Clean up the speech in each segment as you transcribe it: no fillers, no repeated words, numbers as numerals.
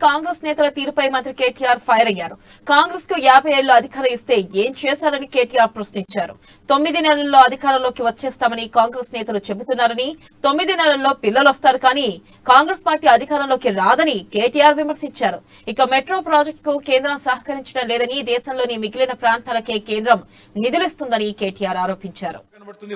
కాంగ్రెస్ నేతల తీరుపై మంత్రి కేటీఆర్ ఫైర్ అయ్యారు. కాంగ్రెస్ కు 50 ఏళ్లు అధికారం ఇస్తే ఏం చేశారని కేటీఆర్ ప్రశ్నించారు. 9 నెలల్లో అధికారంలోకి వచ్చేస్తామని కాంగ్రెస్ నేతలు చెబుతున్నారని, 9 నెలల్లో పిల్లలు వస్తారు కానీ కాంగ్రెస్ పార్టీ అధికారంలోకి రాదని కేటీఆర్ విమర్శించారు. ఇక మెట్రో ప్రాజెక్టుకు కేంద్రం సహకరించడం లేదని, దేశంలోని మిగిలిన ప్రాంతాలకే కేంద్రం నిధులిస్తుందని కేటీఆర్ ఆరోపించారు.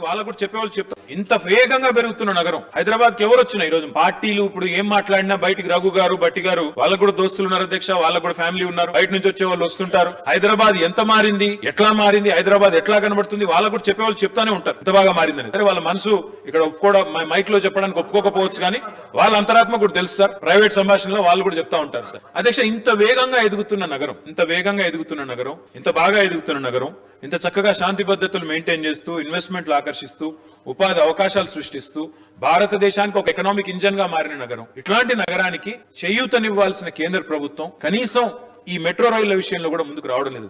వాళ్ళకు కూడా చెప్పేవాళ్ళు చెప్తారు. ఇంత వేగంగా పెరుగుతున్న నగరం హైదరాబాద్ కి ఎవరు వచ్చినా ఈ రోజు పార్టీలు ఇప్పుడు ఏం మాట్లాడినా బయటికి రఘు గారు, బట్టి గారు వాళ్ళకు కూడా దోస్తులు ఉన్నారు అధ్యక్ష, వాళ్ళకు కూడా ఫ్యామిలీ ఉన్నారు, బయట నుంచి వచ్చే వాళ్ళు వస్తుంటారు. హైదరాబాద్ ఎంత మారింది, ఎట్లా మారింది, హైదరాబాద్ ఎట్లా కనబడుతుంది వాళ్ళకు కూడా చెప్పేవాళ్ళు చెప్తానే ఉంటారు ఎంత బాగా మారిందని. సరే వాళ్ళ మనసు ఇక్కడ ఒప్పుకోవడం మైక్ లో చెప్పడానికి ఒప్పుకోకపోవచ్చు కానీ వాళ్ళ అంతరాత్మ కూడా తెలుసు సార్. ప్రైవేట్ సంభాషణలో వాళ్ళు కూడా చెప్తా ఉంటారు సార్. అధ్యక్ష ఇంత వేగంగా ఎదుగుతున్న నగరం, ఇంత వేగంగా ఎదుగుతున్న నగరం, ఇంత బాగా ఎదుగుతున్న నగరం, ఇంత చక్కగా శాంతి పద్ధతులు మెయింటైన్ చేస్తూ, ఇన్వెస్ట్మెంట్లు ఆకర్షిస్తూ, ఉపాధి అవకాశాలు సృష్టిస్తూ భారతదేశానికి ఒక ఎకనామిక్ ఇంజన్ గా మారిన నగరం. ఇట్లాంటి నగరానికి చేయూతనివ్వాల్సిన కేంద్ర ప్రభుత్వం కనీసం ఈ మెట్రో రైళ్ల విషయంలో కూడా ముందుకు రావడం లేదు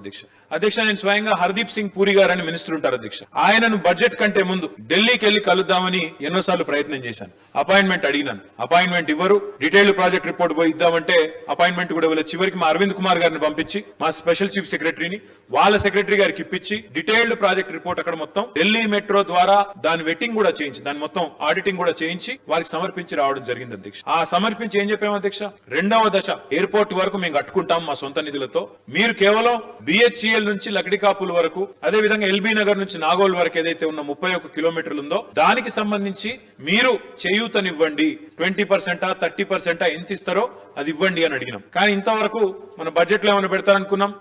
అధ్యక్ష. నేను స్వయంగా హర్దీప్ సింగ్ పూరి గారు అని మినిస్టర్ ఉంటారు అధ్యక్ష, ఆయనను బడ్జెట్ కంటే ముందు ఢిల్లీకి వెళ్లి కలుద్దామని ఎన్నోసార్లు ప్రయత్నం చేశాను. అపాయింట్మెంట్ అడిగినాను, అపాయింట్మెంట్ ఇవ్వరు. డీటెయిల్డ్ ప్రాజెక్ట్ రిపోర్ట్ పోయి ఇద్దామంటే అపాయింట్మెంట్ కూడా ఇవ్వలేదు. చివరికి మా అరవింద్ కుమార్ గారిని పంపించి మా స్పెషల్ చీఫ్ సెక్రటరీని వాళ్ళ సెక్రటరీ గారికి ఇప్పించి డీటెయిల్డ్ ప్రాజెక్ట్ రిపోర్ట్ అక్కడ మొత్తం ఢిల్లీ మెట్రో ద్వారా దాని వెట్టింగ్ కూడా చేయించి, దాని మొత్తం ఆడిటింగ్ కూడా చేయించి వారికి సమర్పించి రావడం జరిగింది అధ్యక్ష. ఆ సమర్పించి ఏం చెప్పాము అధ్యక్ష, 2వ దశ ఎయిర్పోర్ట్ వరకు మేము కట్టుకుంటాం మా సొంత నిధులతో, మీరు కేవలం బిహెచ్ఈఎల్ నుంచి లక్డికాపుల్ వరకు, అదే విధంగా ఎల్బీ నగర్ నుంచి నాగోల్ వరకు ఏదైతే ఉన్న 31 కిలోమీటర్లు ఉందో దానికి సంబంధించి మీరు చేయూతనివ్వండి, 20%, 30% ఎంత ఇస్తారో అది ఇవ్వండి అని అడిగినాం. కానీ ఇంతవరకు మన బడ్జెట్ లో ఏమైనా పెడతారనుకున్నాం.